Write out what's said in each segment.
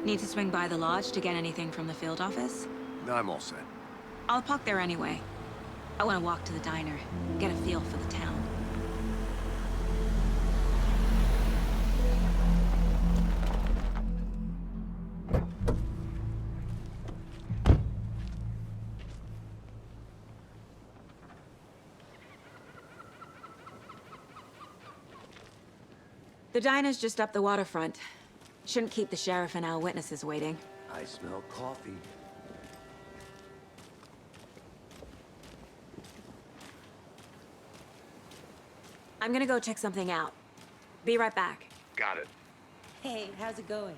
Need to swing by the lodge to get anything from the field office? No, I'm all set. I'll park there anyway. I want to walk to the diner, get a feel for the town. The diner's just up the waterfront. Shouldn't keep the sheriff and our witnesses waiting. I smell coffee. I'm gonna go check something out. Be right back. Got it. Hey, how's it going?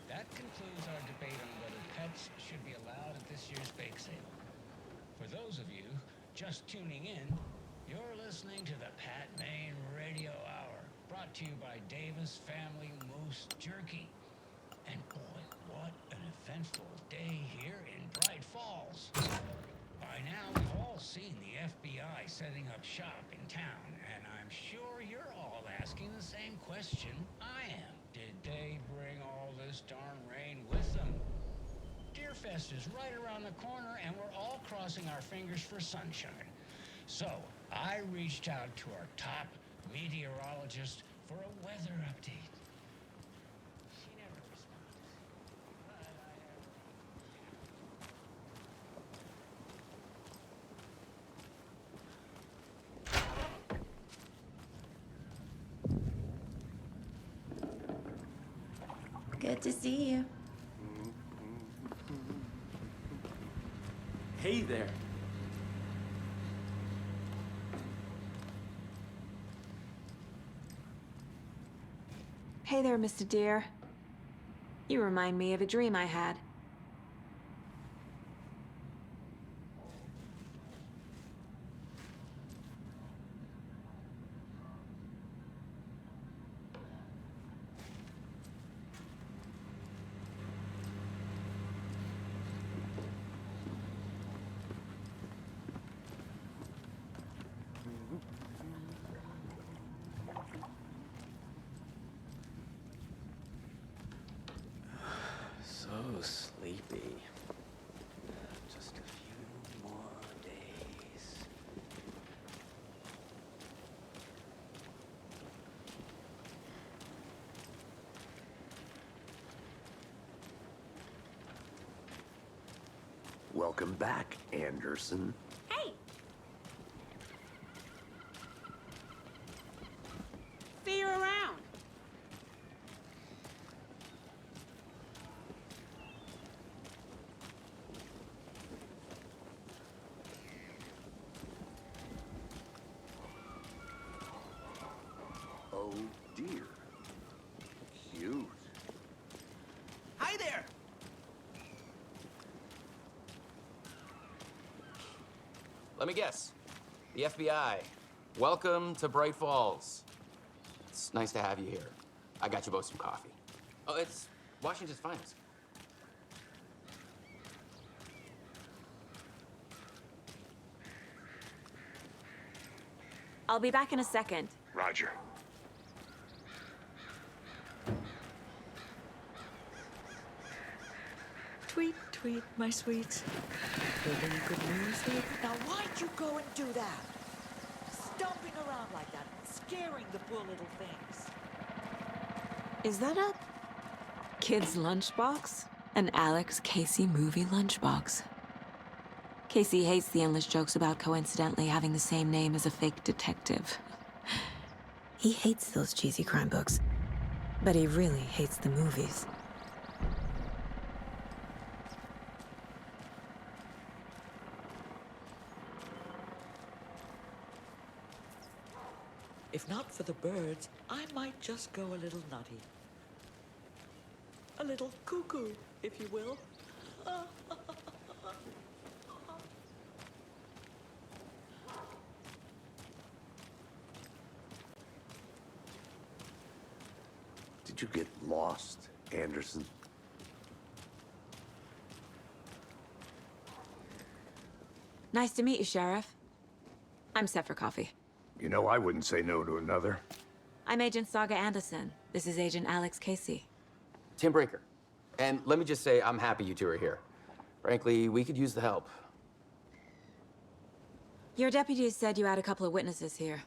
That concludes our debate on whether pets should be allowed at this year's bake sale. For those of you just tuning in, you're listening to the Pat Maine Radio Hour, brought to you by Davis Family Moose Jerky. And boy, what an eventful day here in Bright Falls. By now, we've all seen the FBI setting up shop in town, and I'm sure you're all asking the same question I am. Did they bring all this darn rain with them? Deerfest is right around the corner, and we're all crossing our fingers for sunshine. So, I reached out to our top meteorologist for a weather update. She never responded. But I have... Good to see you. Hey there. Hey there, Mr. Deer. You remind me of a dream I had. So sleepy. Just a few more days. Welcome back, Anderson. Hey! See you around. Oh, dear. Cute. Hi there! Let me guess. The FBI. Welcome to Bright Falls. It's nice to have you here. I got you both some coffee. Oh, it's Washington's finest. I'll be back in a second. Roger. Tweet, tweet, my sweets. Got any good news there? Now why'd you go and do that? Stomping around like that, scaring the poor little things. Is that a kid's lunchbox? An Alex Casey movie lunchbox. Casey hates the endless jokes about coincidentally having the same name as a fake detective. He hates those cheesy crime books, but he really hates the movies. If not for the birds, I might just go a little nutty. A little cuckoo, if you will. Did you get lost, Anderson? Nice to meet you, Sheriff. I'm set for coffee. You know, I wouldn't say no to another. I'm Agent Saga Anderson. This is Agent Alex Casey. Tim Brinker. And let me just say, I'm happy you two are here. Frankly, we could use the help. Your deputies said you had a couple of witnesses here.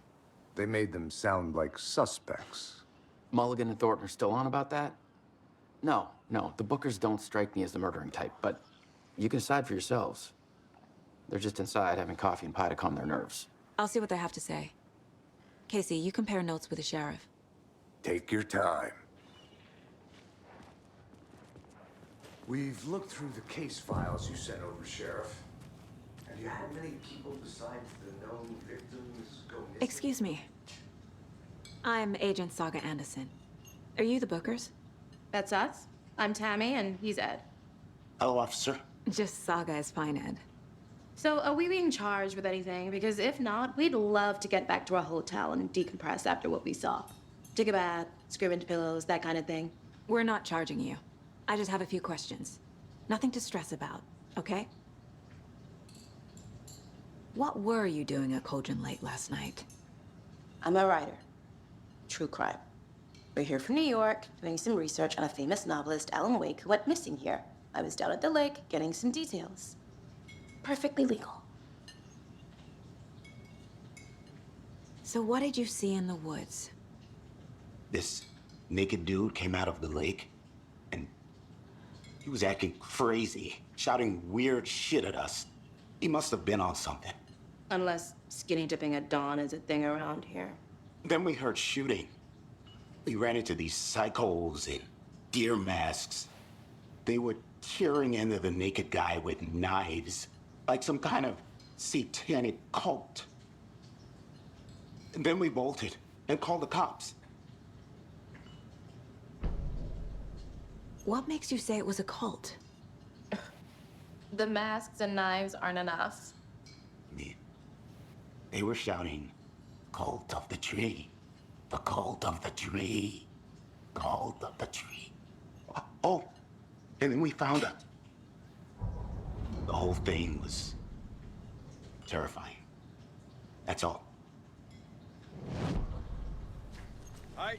They made them sound like suspects. Mulligan and Thornton are still on about that? No, the Bookers don't strike me as the murdering type, but you can decide for yourselves. They're just inside having coffee and pie to calm their nerves. I'll see what they have to say. Casey, you compare notes with the sheriff. Take your time. We've looked through the case files you sent over, Sheriff. Have you had many people besides the known victims go missing? Excuse me. I'm Agent Saga Anderson. Are you the Bookers? That's us. I'm Tammy, and he's Ed. Hello, officer. Just Saga is fine, Ed. So, are we being charged with anything? Because if not, we'd love to get back to our hotel and decompress after what we saw. Take a bath, scream into pillows, that kind of thing. We're not charging you. I just have a few questions. Nothing to stress about, okay? What were you doing at Cauldron Lake last night? I'm a writer. True crime. We're here from New York, doing some research on a famous novelist, Alan Wake, who went missing here. I was down at the lake, getting some details. Perfectly legal. So what did you see in the woods? This naked dude came out of the lake, and he was acting crazy, shouting weird shit at us. He must have been on something. Unless skinny dipping at dawn is a thing around here. Then we heard shooting. We ran into these psychos in deer masks. They were tearing into the naked guy with knives, like some kind of satanic cult. And then we bolted and called the cops. What makes you say it was a cult? The masks and knives aren't enough. They were shouting, "Cult of the tree, the cult of the tree, cult of the tree." Oh, and then we found it. The whole thing was terrifying. That's all. Hi.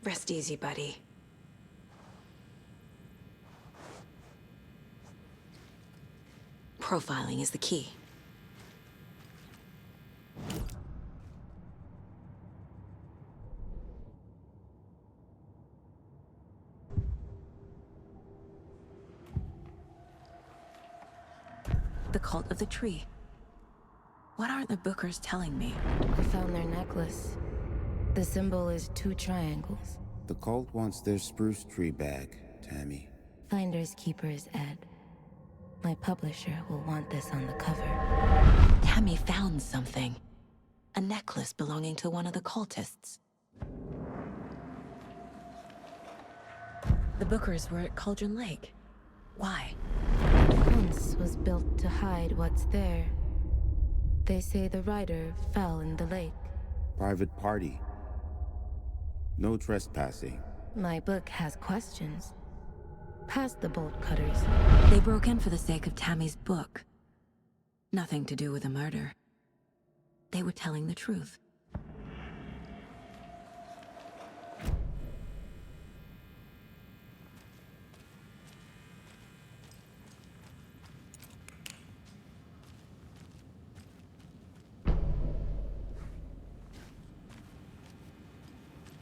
Rest easy, buddy. Profiling is the key. The cult of the tree. What aren't the Bookers telling me? I found their necklace. The symbol is 2 triangles. The cult wants their spruce tree back, Tammy. Finders keepers, Ed. My publisher will want this on the cover. Tammy found something. A necklace belonging to one of the cultists. The Bookers were at Cauldron Lake. Why? The fence was built to hide what's there. They say the writer fell in the lake. Private party. No trespassing. My book has questions. Past the bolt cutters. They broke in for the sake of Tammy's book. Nothing to do with a murder. They were telling the truth.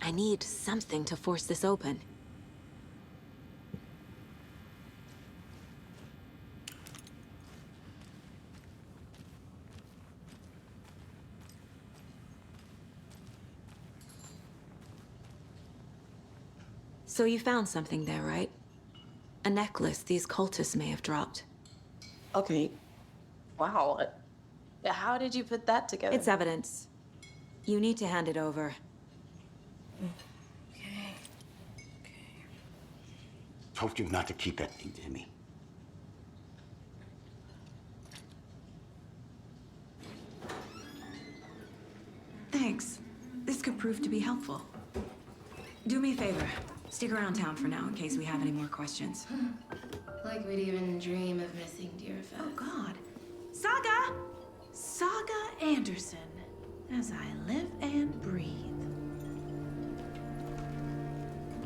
I need something to force this open. So you found something there, right? A necklace these cultists may have dropped. Okay. Wow. How did you put that together? It's evidence. You need to hand it over. Told you not to keep that thing to me. Thanks. This could prove to be helpful. Do me a favor. Stick around town for now in case we have any more questions. Like we'd even dream of missing Deerfest. Oh, God. Saga! Saga Anderson. As I live and breathe.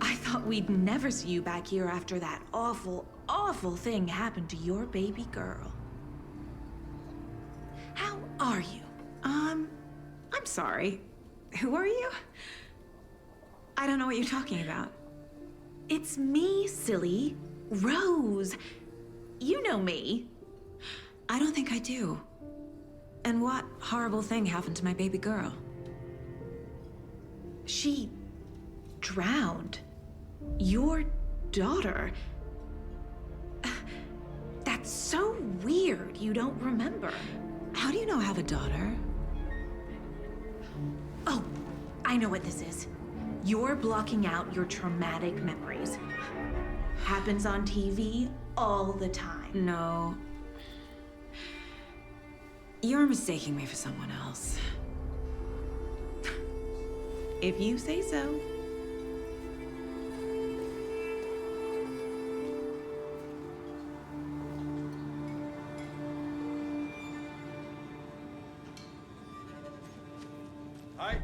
I thought we'd never see you back here after that awful, awful thing happened to your baby girl. How are you? I'm sorry. Who are you? I don't know what you're talking about. It's me, silly. Rose. You know me. I don't think I do. And what horrible thing happened to my baby girl? She drowned. Your daughter. That's so weird you don't remember. How do you know I have a daughter? Oh, I know what this is. You're blocking out your traumatic memories. Happens on TV all the time. No. You're mistaking me for someone else. If you say so. Hi.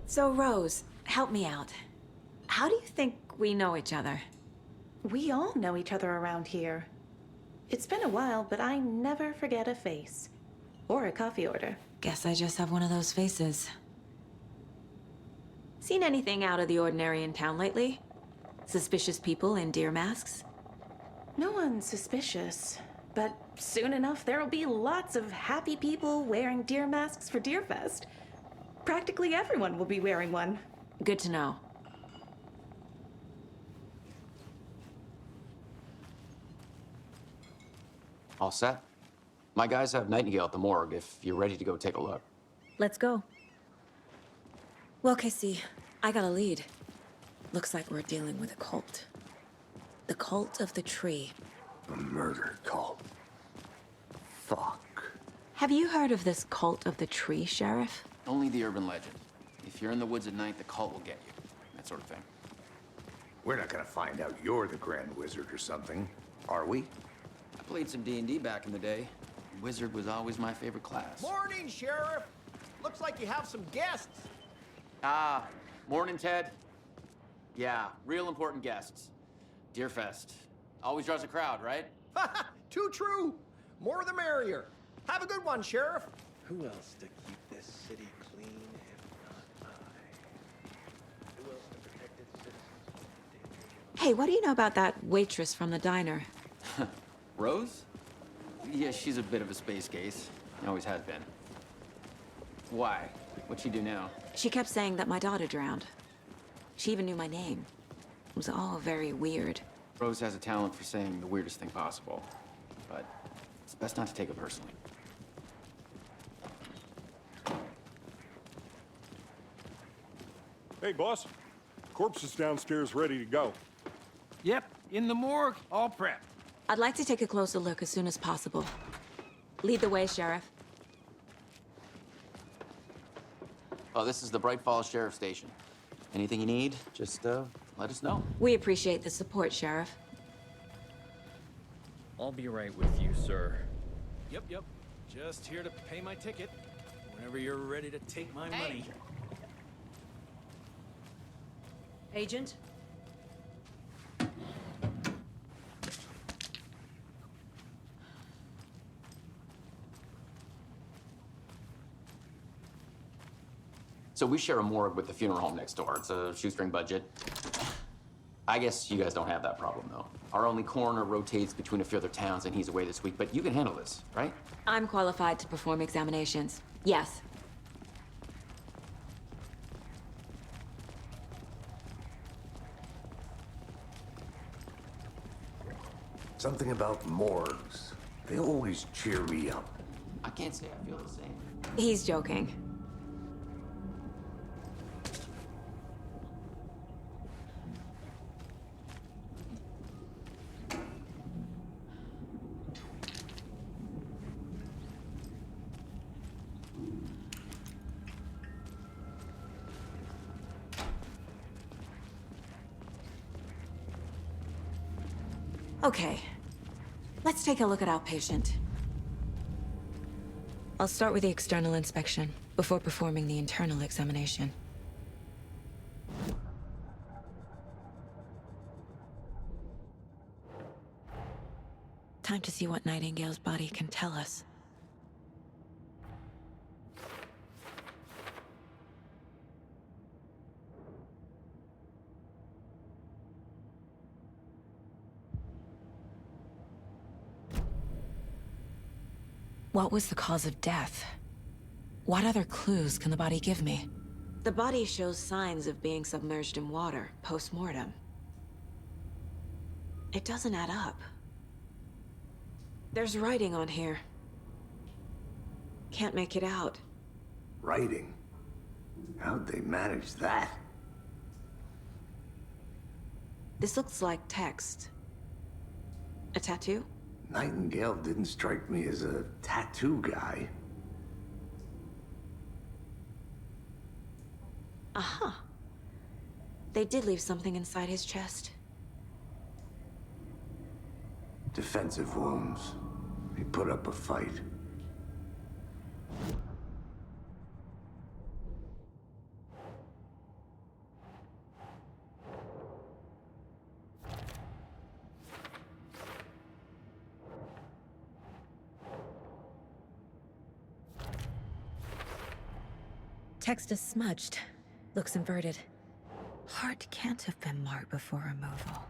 So, Rose, help me out. How do you think we know each other? We all know each other around here. It's been a while, but I never forget a face. Or a coffee order. Guess I just have one of those faces. Seen anything out of the ordinary in town lately? Suspicious people in deer masks? No one's suspicious. But soon enough, there'll be lots of happy people wearing deer masks for Deerfest. Practically everyone will be wearing one. Good to know. All set? My guys have Nightingale at the morgue if you're ready to go take a look. Let's go. Well, Casey, I got a lead. Looks like we're dealing with a cult. The cult of the tree. A murder cult. Fuck. Have you heard of this cult of the tree, Sheriff? Only the urban legend. If you're in the woods at night, the cult will get you. That sort of thing. We're not gonna find out you're the Grand Wizard or something, are we? I played some D&D back in the day. Wizard was always my favorite class. Morning, Sheriff. Looks like you have some guests. Ah, morning, Ted. Yeah, real important guests. Deerfest. Always draws a crowd, right? Too true. More the merrier. Have a good one, Sheriff. Who else to keep this city clean if not I? Who else to protect its citizens from danger? Hey, what do you know about that waitress from the diner? Rose? Yeah, she's a bit of a space case. Always has been. Why? What'd she do now? She kept saying that my daughter drowned. She even knew my name. It was all very weird. Rose has a talent for saying the weirdest thing possible. But it's best not to take it personally. Hey, boss. Corpse is downstairs ready to go. Yep, in the morgue, all prepped. I'd like to take a closer look as soon as possible. Lead the way, Sheriff. Oh, this is the Bright Falls Sheriff Station. Anything you need, just let us know. We appreciate the support, Sheriff. I'll be right with you, sir. Yep. Just here to pay my ticket. Whenever you're ready to take my money. Agent? So we share a morgue with the funeral home next door. It's a shoestring budget. I guess you guys don't have that problem, though. Our only coroner rotates between a few other towns, and he's away this week, but you can handle this, right? I'm qualified to perform examinations. Yes. Something about morgues. They always cheer me up. I can't say I feel the same. He's joking. Okay. Let's take a look at our patient. I'll start with the external inspection before performing the internal examination. Time to see what Nightingale's body can tell us. What was the cause of death? What other clues can the body give me? The body shows signs of being submerged in water post-mortem. It doesn't add up. There's writing on here. Can't make it out. Writing? How'd they manage that? This looks like text. A tattoo? Nightingale didn't strike me as a tattoo guy. Uh-huh. They did leave something inside his chest. Defensive wounds. He put up a fight. Text is smudged. Looks inverted. Heart can't have been marked before removal.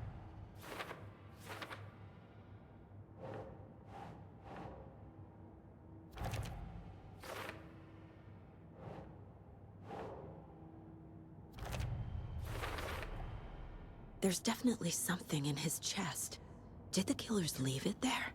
There's definitely something in his chest. Did the killers leave it there?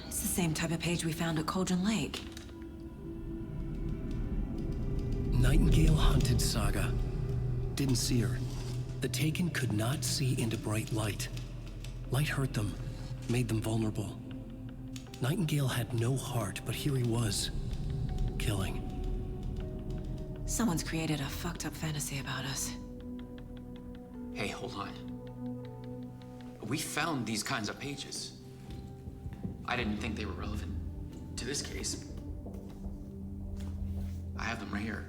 It's the same type of page we found at Cauldron Lake. Nightingale hunted Saga. Didn't see her. The Taken could not see into bright light. Light hurt them, made them vulnerable. Nightingale had no heart, but here he was, killing. Someone's created a fucked up fantasy about us. Hey, hold on. We found these kinds of pages. I didn't think they were relevant to this case. I have them right here.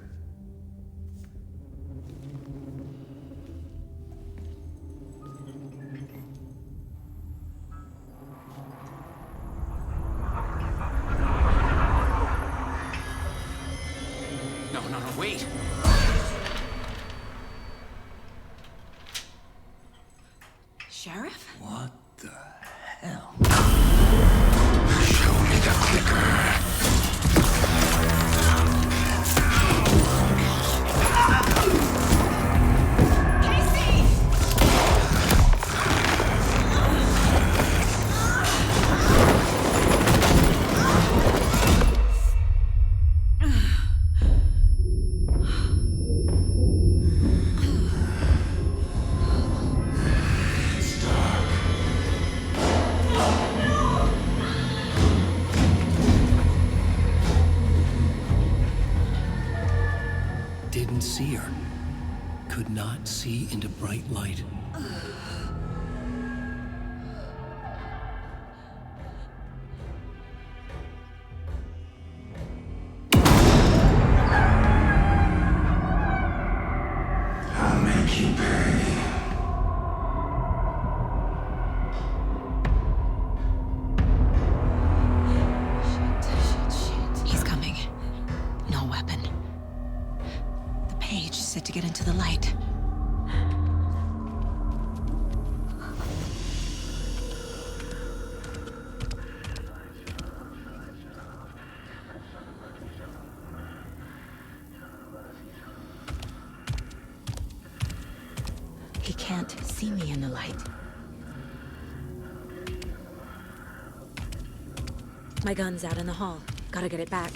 No, wait! Sheriff? What the hell? Show me the clicker. Didn't see her. Could not see into bright light. I'll make you pay. Shit. He's coming. No weapon. The page said to get into the light. He can't see me in the light. My gun's out in the hall. Gotta get it back.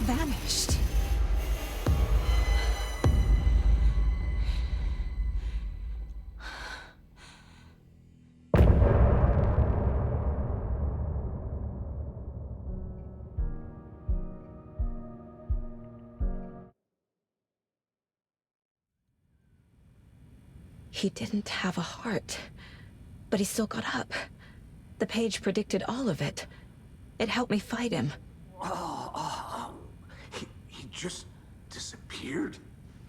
Vanished. He didn't have a heart, but he still got up. The page predicted all of it. It helped me fight him. He just disappeared?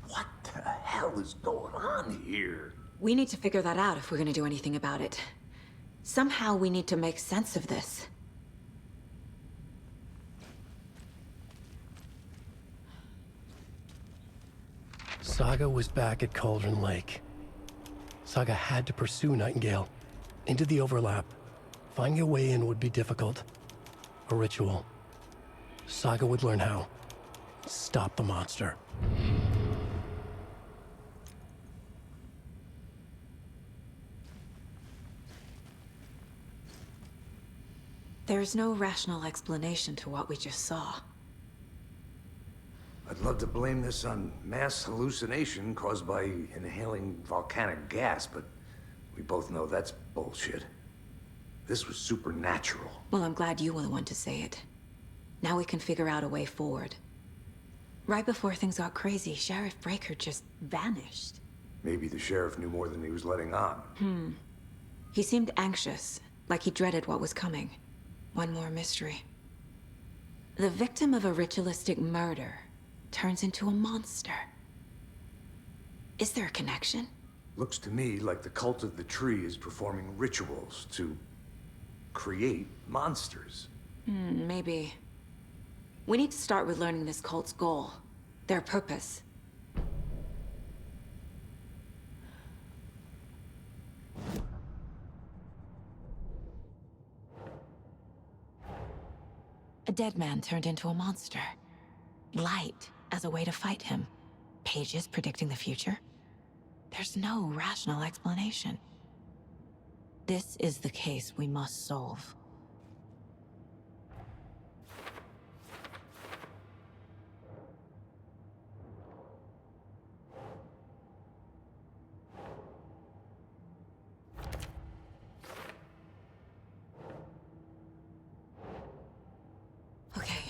What the hell is going on here? We need to figure that out if we're gonna do anything about it. Somehow we need to make sense of this. Saga was back at Cauldron Lake. Saga had to pursue Nightingale into the overlap. Finding a way in would be difficult. A ritual. Saga would learn how. Stop the monster. There's no rational explanation to what we just saw. I'd love to blame this on mass hallucination caused by inhaling volcanic gas, but we both know that's bullshit. This was supernatural. Well, I'm glad you were the one to say it. Now we can figure out a way forward. Right before things got crazy, Sheriff Breaker just vanished. Maybe the sheriff knew more than he was letting on. He seemed anxious, like he dreaded what was coming. One more mystery. The victim of a ritualistic murder turns into a monster. Is there a connection? Looks to me like the cult of the tree is performing rituals to create monsters. Maybe. We need to start with learning this cult's goal, their purpose. A dead man turned into a monster. Light as a way to fight him. Pages predicting the future. There's no rational explanation. This is the case we must solve.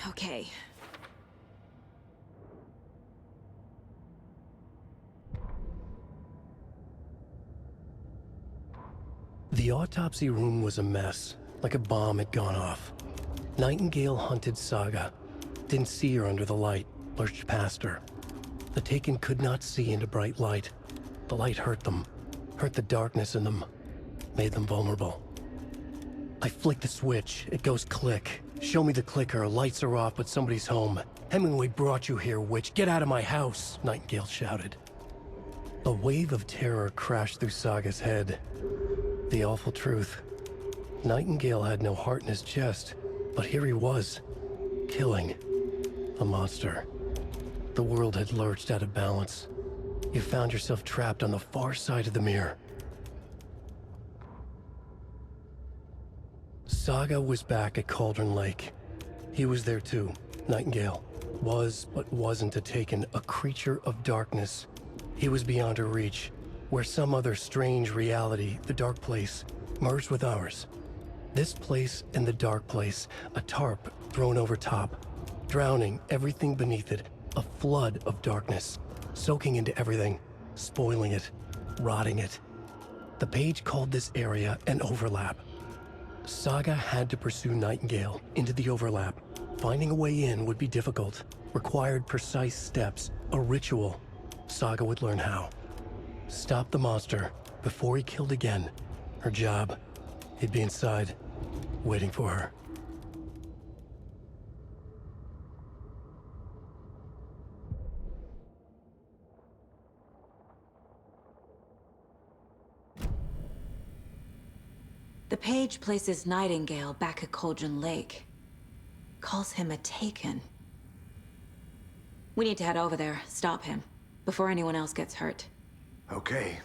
Okay. The autopsy room was a mess, like a bomb had gone off. Nightingale hunted Saga. Didn't see her under the light, lurched past her. The Taken could not see into bright light. The light hurt them, hurt the darkness in them, made them vulnerable. I flick the switch, it goes click. Show me the clicker, lights are off, but somebody's home. Hemingway brought you here, witch. Get out of my house, Nightingale shouted. A wave of terror crashed through Saga's head. The awful truth. Nightingale had no heart in his chest, but here he was, killing a monster. The world had lurched out of balance. You found yourself trapped on the far side of the mirror. Saga was back at Cauldron Lake. He was there too. Nightingale was, but wasn't a Taken, a creature of darkness. He was beyond her reach, where some other strange reality, the dark place, merged with ours. This place and the dark place, a tarp thrown over top, drowning everything beneath it, a flood of darkness, soaking into everything, spoiling it, rotting it. The page called this area an overlap. Saga had to pursue Nightingale into the overlap. Finding a way in would be difficult, required precise steps, a ritual. Saga would learn how. Stop the monster before he killed again. Her job, he'd be inside, waiting for her. The page places Nightingale back at Cauldron Lake. Calls him a Taken. We need to head over there, stop him, before anyone else gets hurt. Okay.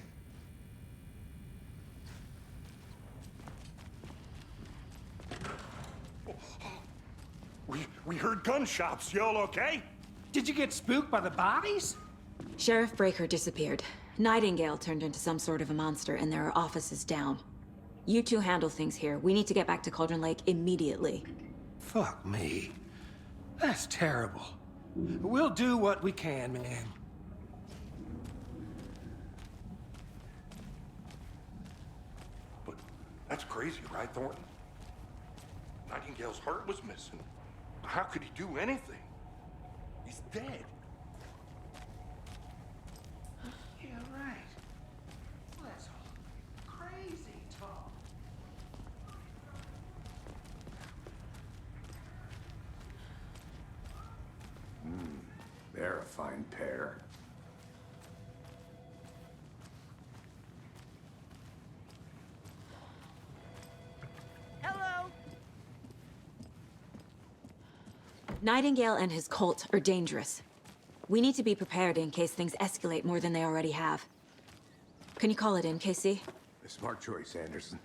We heard gunshots. Y'all okay? Did you get spooked by the bodies? Sheriff Breaker disappeared. Nightingale turned into some sort of a monster, and there are offices down. You two handle things here. We need to get back to Cauldron Lake immediately. Fuck me. That's terrible. We'll do what we can, man. But that's crazy, right, Thornton? Nightingale's heart was missing. How could he do anything? He's dead. Yeah, right. Well, that's all crazy talk. They're a fine pair. Hello. Nightingale and his cult are dangerous. We need to be prepared in case things escalate more than they already have. Can you call it in, Casey? A smart choice, Anderson.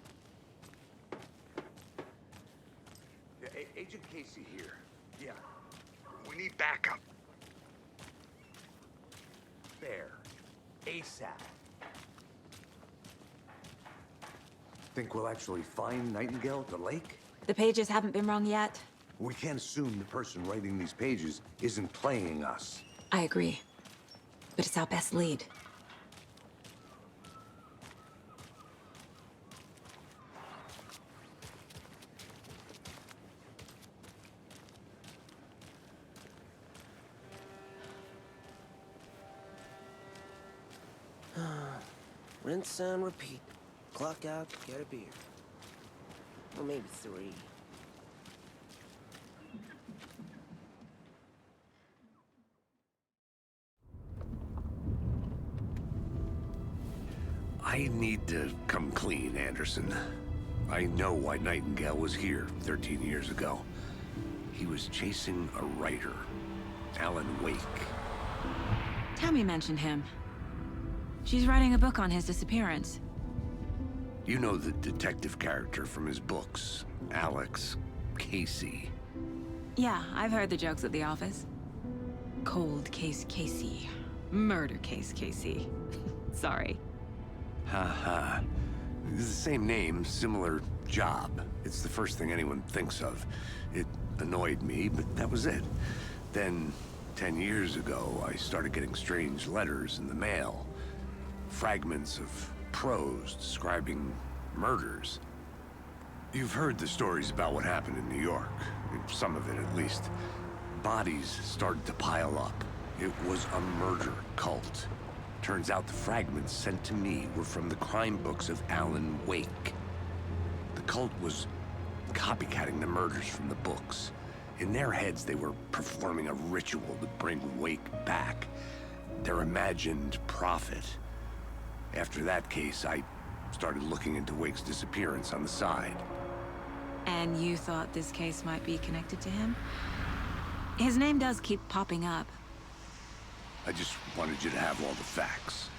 Yeah, Agent Casey here. Yeah. We need backup. There. ASAP. Think we'll actually find Nightingale at the lake? The pages haven't been rung yet. We can't assume the person writing these pages isn't playing us. I agree. But it's our best lead. Rinse and repeat. Clock out, get a beer. Or maybe 3. I need to come clean, Anderson. I know why Nightingale was here 13 years ago. He was chasing a writer, Alan Wake. Tammy mentioned him. She's writing a book on his disappearance. You know the detective character from his books, Alex Casey. Yeah, I've heard the jokes at the office. Cold case Casey. Murder case Casey. Sorry. Ha. It's the same name, similar job. It's the first thing anyone thinks of. It annoyed me, but that was it. Then, 10 years ago, I started getting strange letters in the mail. Fragments of prose describing murders. You've heard the stories about what happened in New York. Some of it, at least. Bodies started to pile up. It was a murder cult. Turns out the fragments sent to me were from the crime books of Alan Wake. The cult was copycatting the murders from the books. In their heads, they were performing a ritual to bring Wake back. Their imagined prophet. After that case, I started looking into Wake's disappearance on the side. And you thought this case might be connected to him? His name does keep popping up. I just wanted you to have all the facts.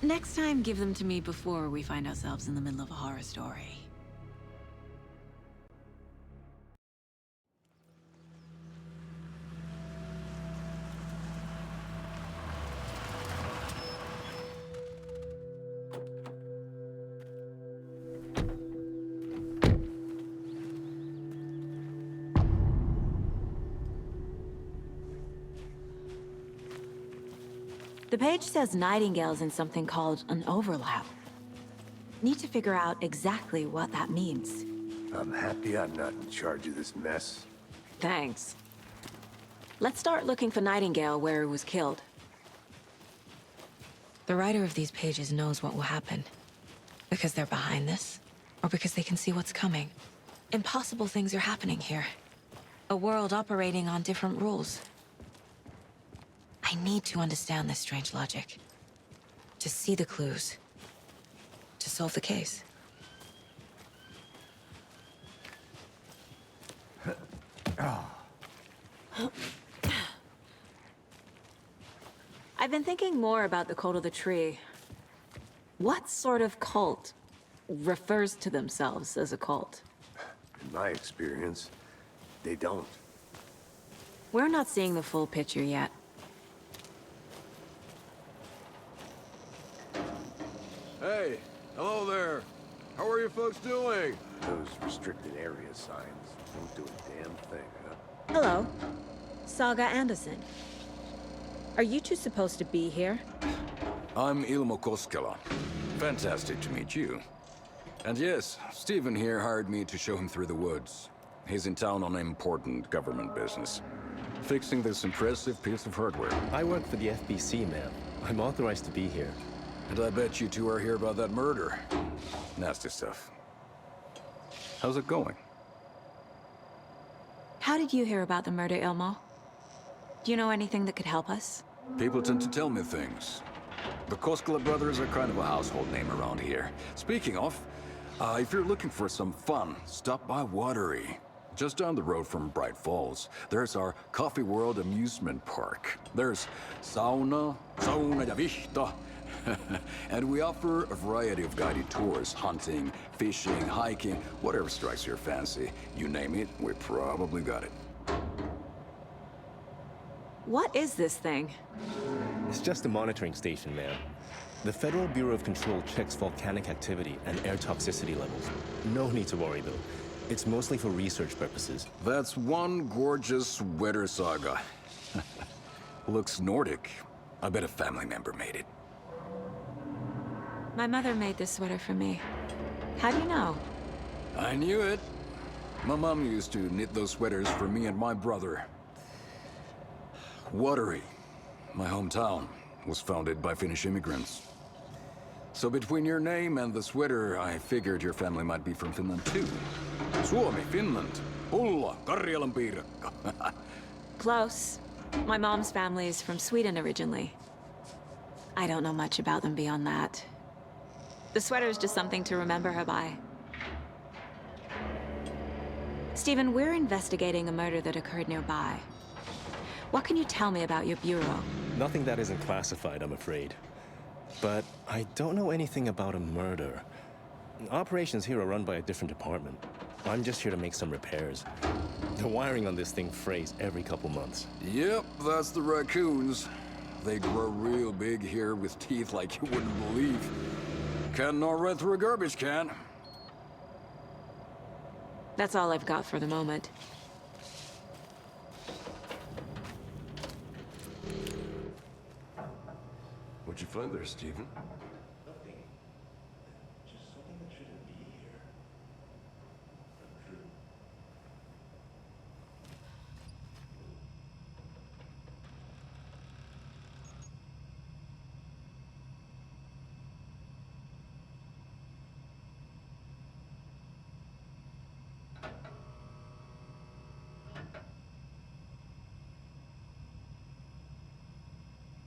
Next time, give them to me before we find ourselves in the middle of a horror story. The page says Nightingale's in something called an overlap. Need to figure out exactly what that means. I'm happy I'm not in charge of this mess. Thanks. Let's start looking for Nightingale where he was killed. The writer of these pages knows what will happen. Because they're behind this, or because they can see what's coming. Impossible things are happening here. A world operating on different rules. I need to understand this strange logic. To see the clues. To solve the case. I've been thinking more about the cult of the tree. What sort of cult refers to themselves as a cult? In my experience, they don't. We're not seeing the full picture yet. Hey, hello there. How are you folks doing? Those restricted area signs don't do a damn thing, huh? Hello. Saga Anderson. Are you two supposed to be here? I'm Ilmo Koskela. Fantastic to meet you. And yes, Stephen here hired me to show him through the woods. He's in town on important government business. Fixing this impressive piece of hardware. I work for the FBC, ma'am. I'm authorized to be here. And I bet you two are here about that murder. Nasty stuff. How's it going? How did you hear about the murder, Ilmo? Do you know anything that could help us? People tend to tell me things. The Koskela brothers are kind of a household name around here. Speaking of, if you're looking for some fun, stop by Watery. Just down the road from Bright Falls, there's our Coffee World amusement park. There's sauna ja vihta. And we offer a variety of guided tours, hunting, fishing, hiking, whatever strikes your fancy. You name it, we probably got it. What is this thing? It's just a monitoring station, ma'am. The Federal Bureau of Control checks volcanic activity and air toxicity levels. No need to worry, though. It's mostly for research purposes. That's one gorgeous sweater, Saga. Looks Nordic. I bet a family member made it. My mother made this sweater for me. How do you know? I knew it. My mom used to knit those sweaters for me and my brother. Watery, my hometown, was founded by Finnish immigrants. So between your name and the sweater, I figured your family might be from Finland too. Suomi, Finland. Pulla, Karjalan piirakka. Close. My mom's family is from Sweden originally. I don't know much about them beyond that. The sweater is just something to remember her by. Stephen, we're investigating a murder that occurred nearby. What can you tell me about your bureau? Nothing that isn't classified, I'm afraid. But I don't know anything about a murder. Operations here are run by a different department. I'm just here to make some repairs. The wiring on this thing frays every couple months. Yep, that's the raccoons. They grow real big here with teeth like you wouldn't believe. Can't gnaw right through a garbage can. That's all I've got for the moment. What'd you find there, Stephen? Nothing. Just something that shouldn't be here. Untrue.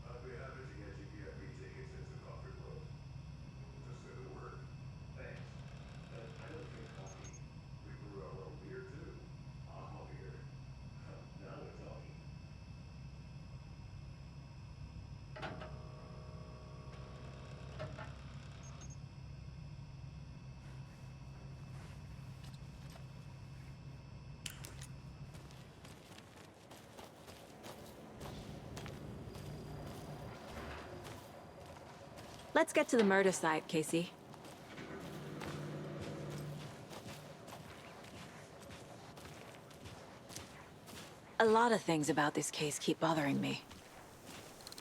I'd be happy to get you VIP tickets into Coffee World. Just say the word. Thanks. I don't drink coffee. We brew our own beer too. Alma beer. Now we're talking. Let's get to the murder site, Casey. A lot of things about this case keep bothering me.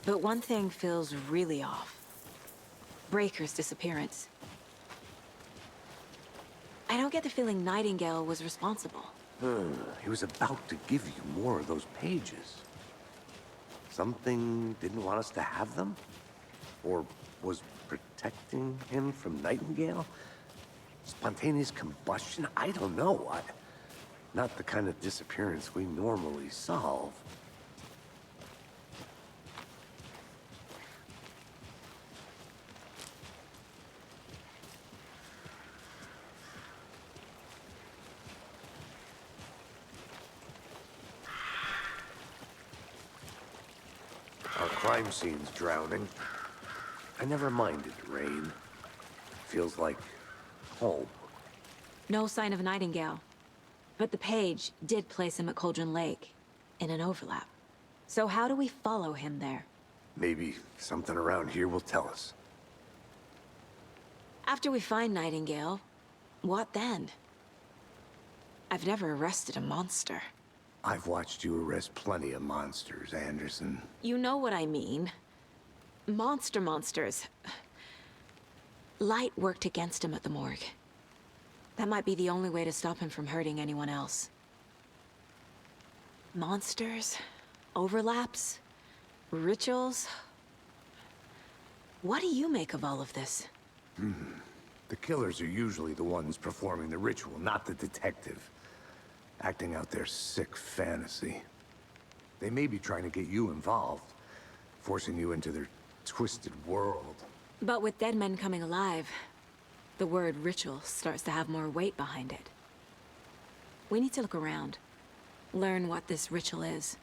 But one thing feels really off. Breaker's disappearance. I don't get the feeling Nightingale was responsible. He was about to give you more of those pages. Something didn't want us to have them? Or was protecting him from Nightingale? Spontaneous combustion? I don't know. Not the kind of disappearance we normally solve. crime scenes drowning. I never minded rain. Feels like home. No sign of Nightingale. But the page did place him at Cauldron Lake, in an overlap. So how do we follow him there? Maybe something around here will tell us. After we find Nightingale, what then? I've never arrested a monster. I've watched you arrest plenty of monsters, Anderson. You know what I mean. Monsters. Light worked against him at the morgue. That might be the only way to stop him from hurting anyone else. Monsters? Overlaps? Rituals? What do you make of all of this? The killers are usually the ones performing the ritual, not the detective. Acting out their sick fantasy. They may be trying to get you involved, forcing you into their twisted world. But with dead men coming alive, the word ritual starts to have more weight behind it. We need to look around. Learn what this ritual is.